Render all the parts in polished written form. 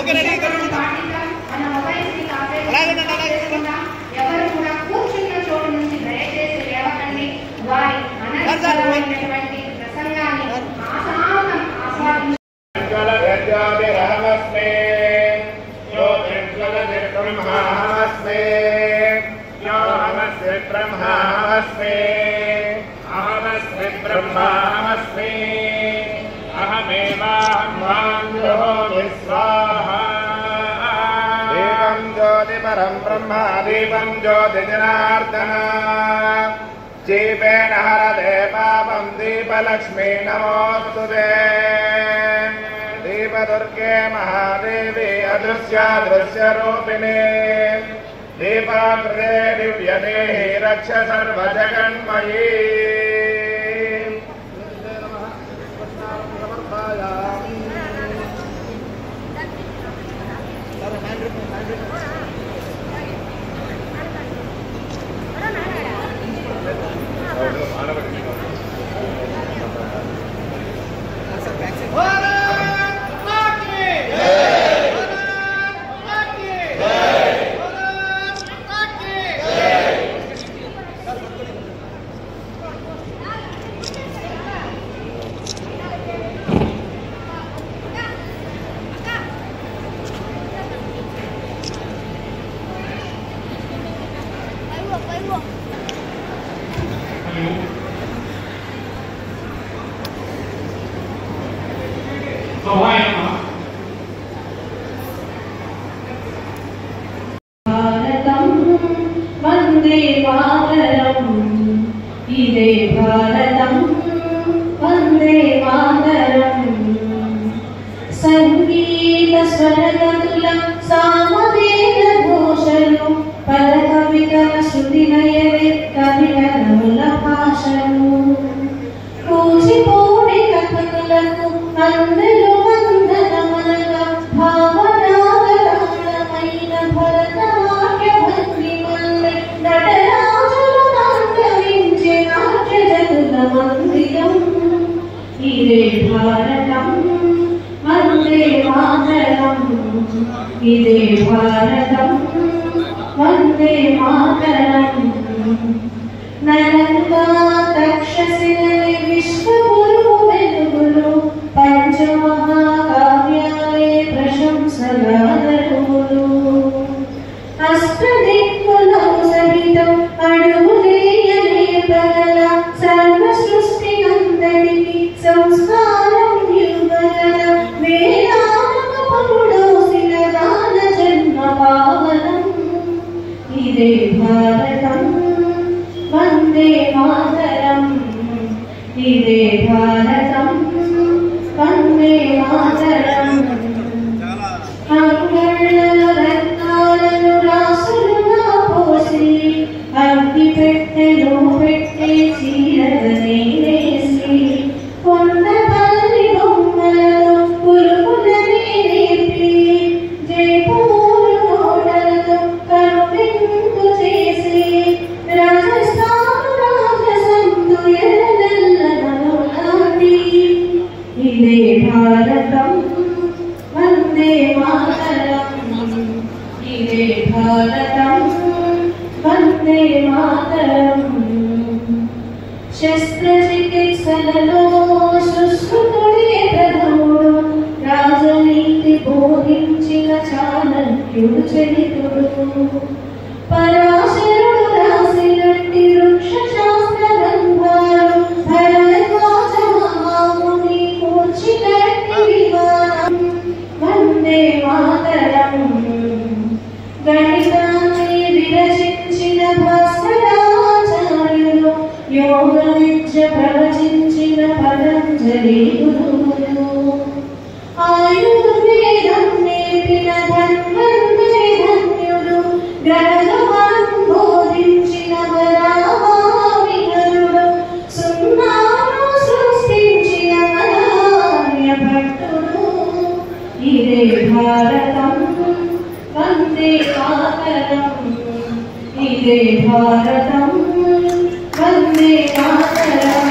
మన మొబైల్స్ని ఎవరు కూడా కూర్చున్న చోటు నుంచి దయచేసి లేవకండి. వారి అనంతమైనటువంటి ప్రసంగాన్ని ఆస్వాదించండి. परम ब्रह्म दीपं ज्योति जनार्दन जीवेन हरदे पापं दीपलक्ष्मी नमोस्तुते दीपदुर्गे महादेवी अदृश्यादृश्यरूपिणे दीपाकृते दिव्यदेहि रक्ष सर्वजगन्मयी वंदे मातरम इदे भारतम वंदे मातरम संगीत स्वरगतुल सामवेद घोषलु पद कवितल श्रुति नयने कवितल भाषलु కూచిపూడి కథకులకు అందరూ వందనమనగ భావనాగలమైన భరతనాట్య భక్తి మల్లె నటరాజులు నాట్యవించే నాట్య జతుల మందిరం ఇదే భారతం వందే మాతరం ఇదే భారతం వందే మాతరం నలంగా తక్షశిలని విశ్వగురు వెలుగులు పంచమహాకావ్యాలే ప్రశంసగానరులు అష్టదిక్కులో సహితం అడుగులేయలే పగల సర్వ సృష్టి అంతటికి సంస్కారం యుగల వేదాలకు పరుడోసిన దాన జన్మ పావనం ఇదే భారతం వందే మాతరం ఇదే భారతం వందే మాతరం అంగళ్ళ రత్నాలను రాసులుగా పోసి అగ్గి పెట్టెలో పెట్టే చీరలనే వేసి కొండపల్లి బొమ్మలలో పులుపులనే నేర్పి జైపూరు కోటలతో కనువిందు చేసి ఇదే భారతం వందే మాతరం ఇదే భారతం వందే మాతరం శస్త్రచికిత్సలలో సుశ్రుతుడే ప్రథముడు రాజనీతి బోధించిన చాణక్యుడు చరితుడు పరాశరుడు రాసినట్టి వృక్ష శాస్త్ర గ్రంథాలు భరద్వాజ మహాముని కూర్చినట్టి విమానం వందే మాతరం గణితాన్ని విరచించిన భాస్కరాచార్యులు యోగ విద్య ప్రవచించిన పతంజలి గురువులు ఆయుర్వేదం నేర్పిన ధన్వంతరి ధన్యులు గ్రహణం బోధించిన వరావిహరుడు సున్నాను సృష్టించిన మలార్య భట్టుడు ఇదే భారతం వందే మాతరం ఇదే భారతం వందే మాతరం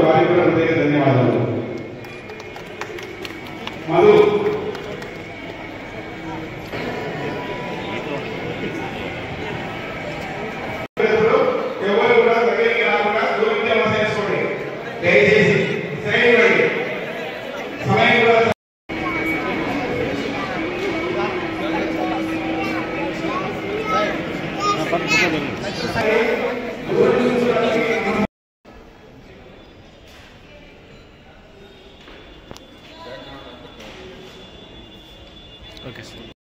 వారికి కూడా ప్రత్యేక ధన్యవాదాలు. మధు ఎవరు కూడా దగ్గరికి రాకుండా దూరంగా చేసుకోండి దయచేసి. సమయం కూడా ఓకే సార్.